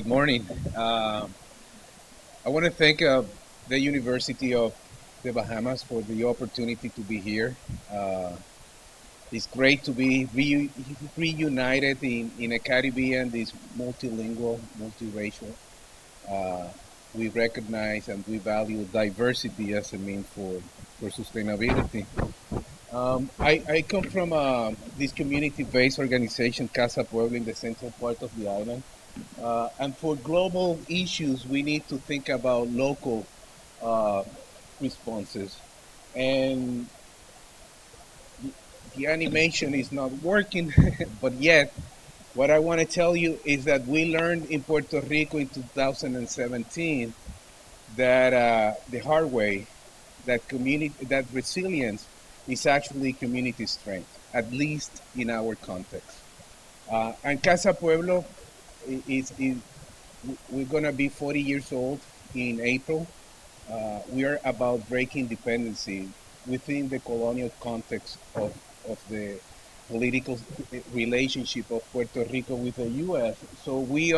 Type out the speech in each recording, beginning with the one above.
Good morning. I want to thank the University of the Bahamas for the opportunity to be here. Uh, it's great to be reunited in a Caribbean, this multilingual, multiracial. Uh, we recognize and we value diversity as a means for sustainability. I come from this community-based organization, Casa Pueblo, in the central part of the island. And for global issues, we need to think about local uh, responses. And the animation is not working, but yet, what I want to tell you is that we learned in Puerto Rico in 2017 that the hard way, that resilience is actually community strength, at least in our context. And Casa Pueblo is we're gonna be 40 years old in April. We are about breaking dependency within the colonial context of the political relationship of Puerto Rico with the U.S. So we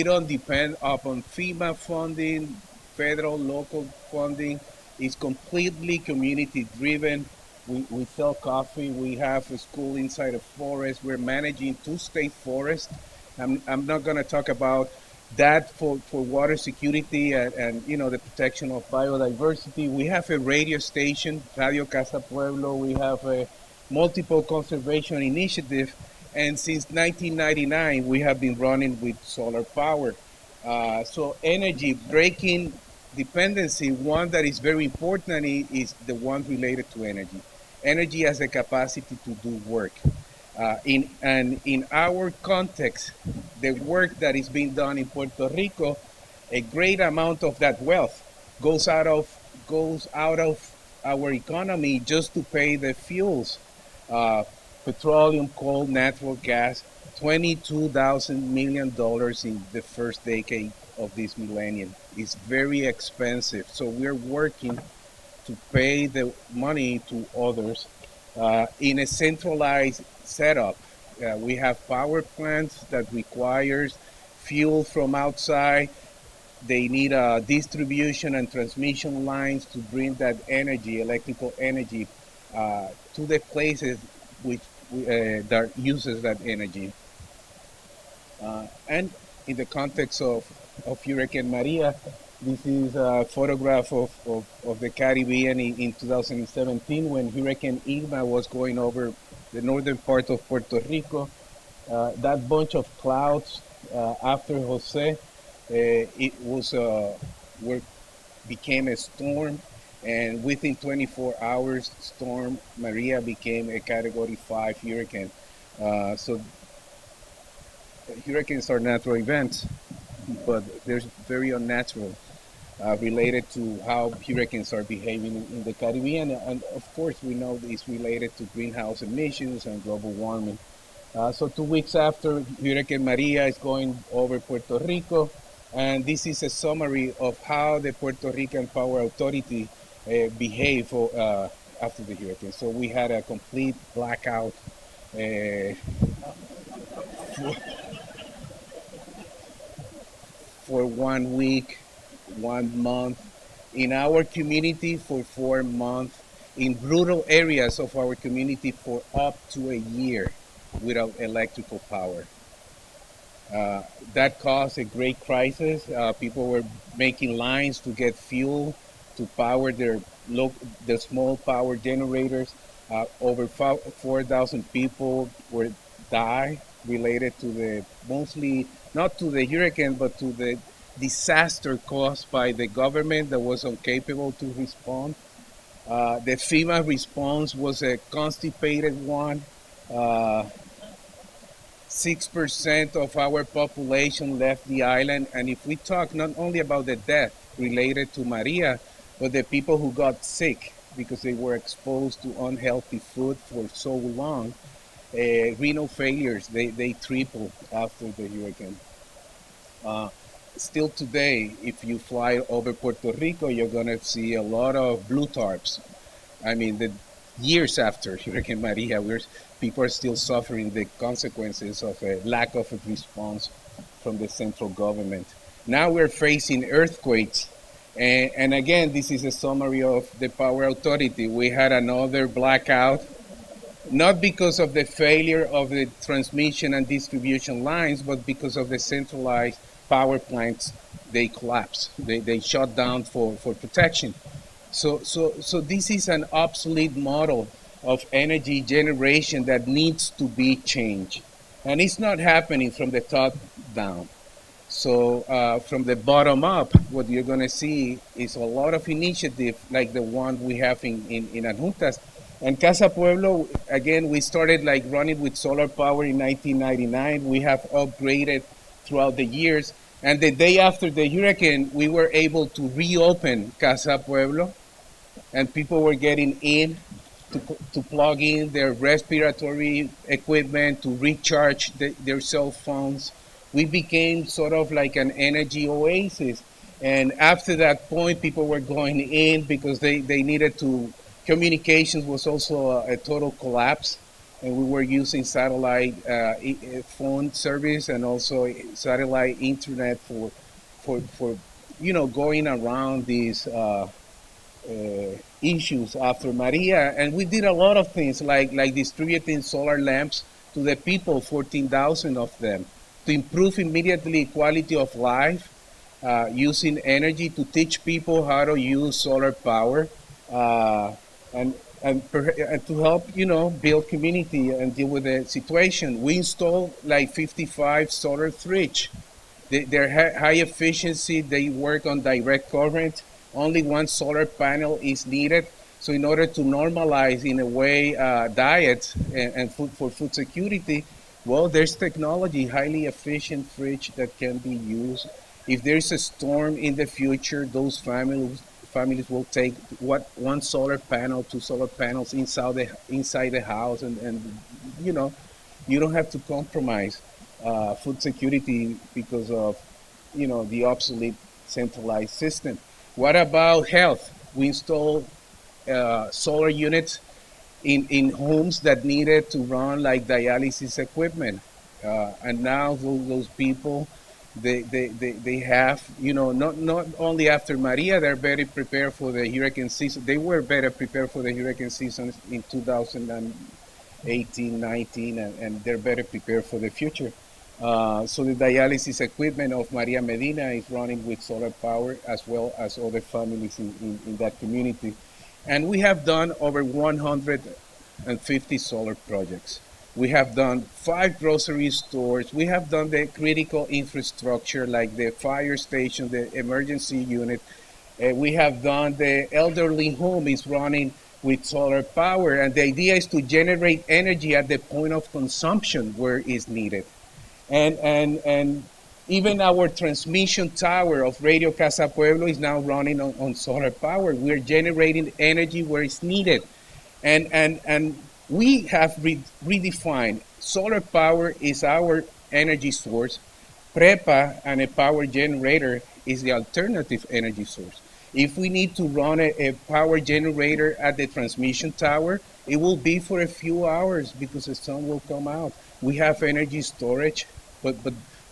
don't depend upon FEMA funding, federal, local funding. It's completely community driven. We sell coffee. We have a school inside a forest. We're managing two state forests. I'm not going to talk about that for water security and the protection of biodiversity. We have a radio station, Radio Casa Pueblo. We have a multiple conservation initiative, and since 1999 we have been running with solar power. So energy breaking dependency, one that is very important is the one related to energy. Energy has a capacity to do work. In our context, the work that is being done in Puerto Rico, a great amount of that wealth goes out of goes out of our economy just to pay the fuels, uh, petroleum, coal, natural gas, $22,000 million in the first decade of this millennium. It's very expensive, so we're working to pay the money to others in a centralized setup. We have power plants that requires fuel from outside. They need distribution and transmission lines to bring that energy, electrical energy, to the places which that uses that energy. And in the context of Hurricane Maria, this is a photograph of the Caribbean in 2017 when Hurricane Irma was going over the northern part of Puerto Rico. That bunch of clouds after Jose, it was were, became a storm, and within 24 hours, Storm Maria became a Category 5 hurricane. So hurricanes are natural events, but they're very unnatural, related to how hurricanes are behaving in the Caribbean. And of course, we know it's related to greenhouse emissions and global warming. So 2 weeks after Hurricane Maria is going over Puerto Rico, and this is a summary of how the Puerto Rican Power Authority behaved after the hurricane. So we had a complete blackout uh, for, for 1 week, 1 month, in our community for 4 months, in rural areas of our community for up to a year without electrical power. Uh, that caused a great crisis. People were making lines to get fuel to power their small power generators. Over 4,000 people were die related to the mostly not to the hurricane but to the disaster caused by the government that was incapable to respond. The FEMA response was a constipated one. Uh, 6% of our population left the island. And if we talk not only about the death related to Maria, but the people who got sick because they were exposed to unhealthy food for so long, renal failures, they tripled after the hurricane. Uh, Still today, if you fly over Puerto Rico, you're going to see a lot of blue tarps. I mean, years after Hurricane Maria. People are still suffering the consequences of a lack of a response from the central government. Now we're facing earthquakes. And again, this is a summary of the power authority. We had another blackout, not because of the failure of the transmission and distribution lines, but because of the centralized power plants. They collapsed. They shut down for protection. So this is an obsolete model of energy generation that needs to be changed. And it's not happening from the top down. So from the bottom up, what you're going to see is a lot of initiative like the one we have in Adjuntas. And Casa Pueblo, again, we started like running with solar power in 1999. We have upgraded throughout the years. And the day after the hurricane, we were able to reopen Casa Pueblo, and people were getting in to plug in their respiratory equipment, to recharge their cell phones. We became sort of like an energy oasis. And after that point, people were going in because they needed to. Communications was also a total collapse, and we were using satellite phone service and also satellite internet for going around these issues after Maria. And we did a lot of things like distributing solar lamps to the people, 14,000 of them, to improve immediately quality of life, using energy to teach people how to use solar power, and to help build community and deal with the situation. We installed like 55 solar fridge. They're high efficiency. They work on direct current. Only one solar panel is needed. So in order to normalize, in a way, diet and food for food security, well, there's technology, highly efficient fridge that can be used. If there's a storm in the future, those families will take one solar panel, two solar panels inside the house, and you don't have to compromise food security because of the obsolete centralized system. What about health? We installed solar units in homes that needed to run like dialysis equipment, and now those people they have not only after Maria, they're better prepared for the hurricane season. They were better prepared for the hurricane season in 2018, 19, and they're better prepared for the future. So the dialysis equipment of Maria Medina is running with solar power, as well as other families in that community. And we have done over 150 solar projects. We have done 5 grocery stores. We have done the critical infrastructure like the fire station, the emergency unit. We have done the elderly home is running with solar power. And the idea is to generate energy at the point of consumption where it's needed. And even our transmission tower of Radio Casa Pueblo is now running on solar power. We're generating energy where it's needed. And we have redefined solar power is our energy source. PREPA and a power generator is the alternative energy source. If we need to run a power generator at the transmission tower, it will be for a few hours because the sun will come out. We have energy storage, but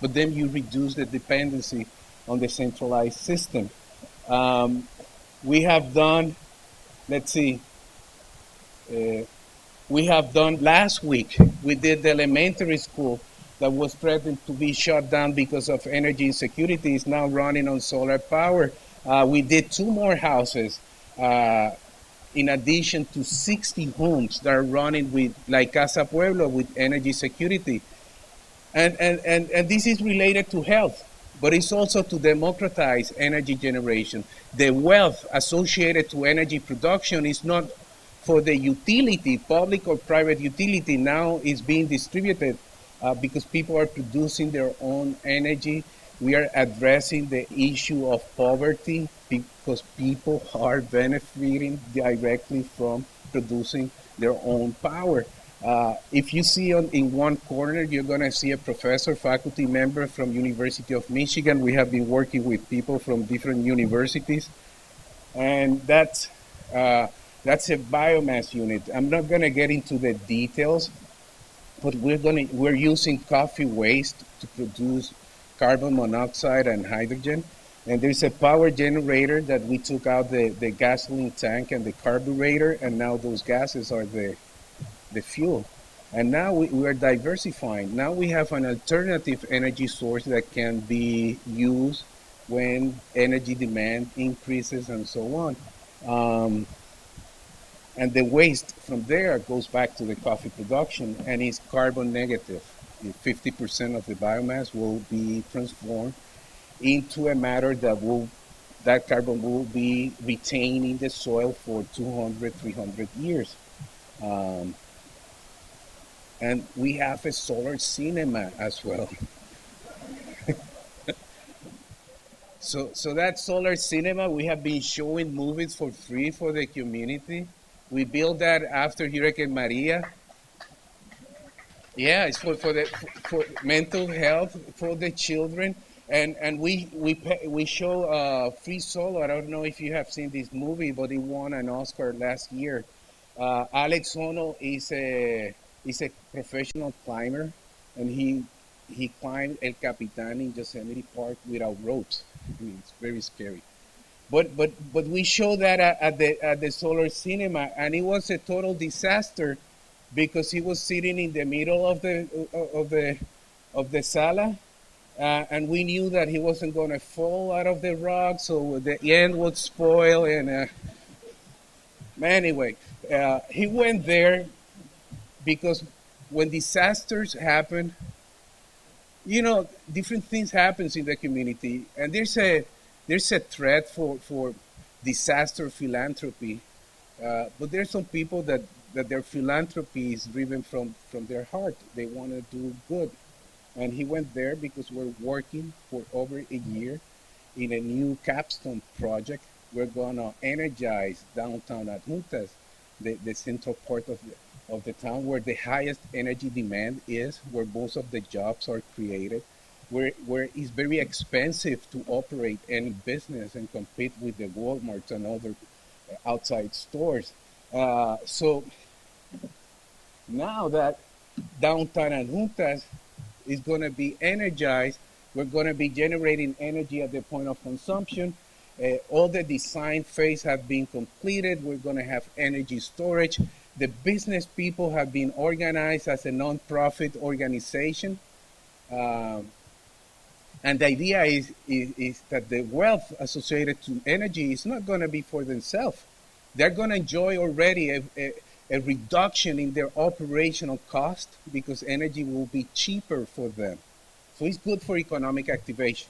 then you reduce the dependency on the centralized system. We have done, let's see, we have done last week, we did the elementary school that was threatened to be shut down because of energy insecurity is now running on solar power. We did 2 more houses in addition to 60 homes that are running with, like Casa Pueblo, with energy security. And this is related to health, but it's also to democratize energy generation. The wealth associated to energy production is not for the utility, public or private utility. Now is being distributed because people are producing their own energy. We are addressing the issue of poverty because people are benefiting directly from producing their own power. If you see in one corner, you're going to see a professor, faculty member from University of Michigan. We have been working with people from different universities, and that's That's a biomass unit. I'm not going to get into the details, but we're using coffee waste to produce carbon monoxide and hydrogen. And there's a power generator that we took out the gasoline tank and the carburetor, and now those gases are the fuel. And now we are diversifying. Now we have an alternative energy source that can be used when energy demand increases and so on. Um, and the waste from there goes back to the coffee production and is carbon negative. 50% of the biomass will be transformed into a matter that carbon will be retained in the soil for 200, 300 years. Um, and we have a solar cinema as well. So that solar cinema, we have been showing movies for free for the community. We built that after Hurricane Maria. Yeah, it's for mental health for the children, and we show free solo. I don't know if you have seen this movie, but it won an Oscar last year. Alex Honnold is a professional climber, and he climbed El Capitan in Yosemite Park without ropes. I mean, it's very scary. But we show that at the solar cinema, and it was a total disaster because he was sitting in the middle of the sala, and we knew that he wasn't going to fall out of the rock, so the end would spoil. And anyway, he went there because when disasters happen, different things happens in the community, and there's a threat for disaster philanthropy. But there's some people that their philanthropy is driven from their heart. They want to do good. And he went there because we're working for over a year in a new capstone project. We're going to energize downtown Adjuntas, the central part of the town where the highest energy demand is, where most of the jobs are created, where it's very expensive to operate any business and compete with the Walmarts and other outside stores. So now that downtown Adjuntas is going to be energized, we're going to be generating energy at the point of consumption. All the design phase have been completed. We're going to have energy storage. The business people have been organized as a nonprofit organization. Um, and the idea is that the wealth associated to energy is not going to be for themselves. They're going to enjoy already a reduction in their operational cost because energy will be cheaper for them. So it's good for economic activation.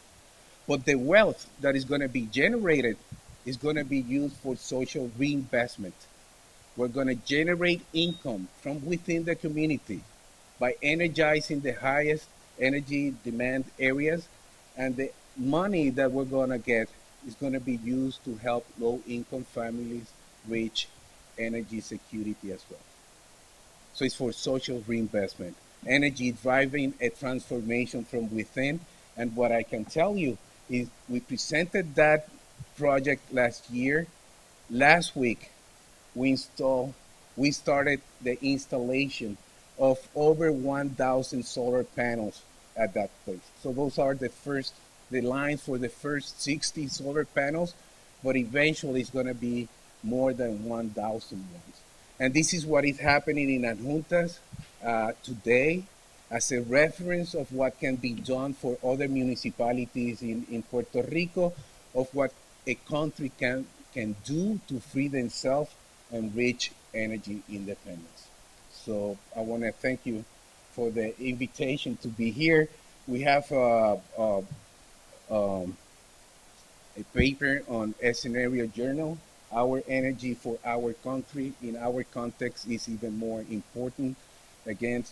But the wealth that is going to be generated is going to be used for social reinvestment. We're going to generate income from within the community by energizing the highest energy demand areas, and the money that we're going to get is going to be used to help low income families reach energy security as well. So it's for social reinvestment. Energy driving a transformation from within. And what I can tell you is we presented that project last year. Last week, we started the installation of over 1,000 solar panels at that place. So those are the lines for the first 60 solar panels, but eventually it's going to be more than 1,000 ones. And this is what is happening in Adjuntas today as a reference of what can be done for other municipalities in Puerto Rico, of what a country can do to free themselves and reach energy independence. So I want to thank you for the invitation to be here. We have a paper on a scenario journal. Our energy for our country in our context is even more important. Again,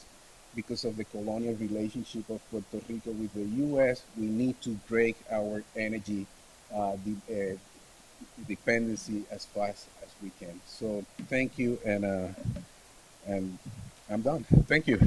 because of the colonial relationship of Puerto Rico with the U.S., we need to break our energy dependency as fast as we can. So thank you, and I'm done. Thank you.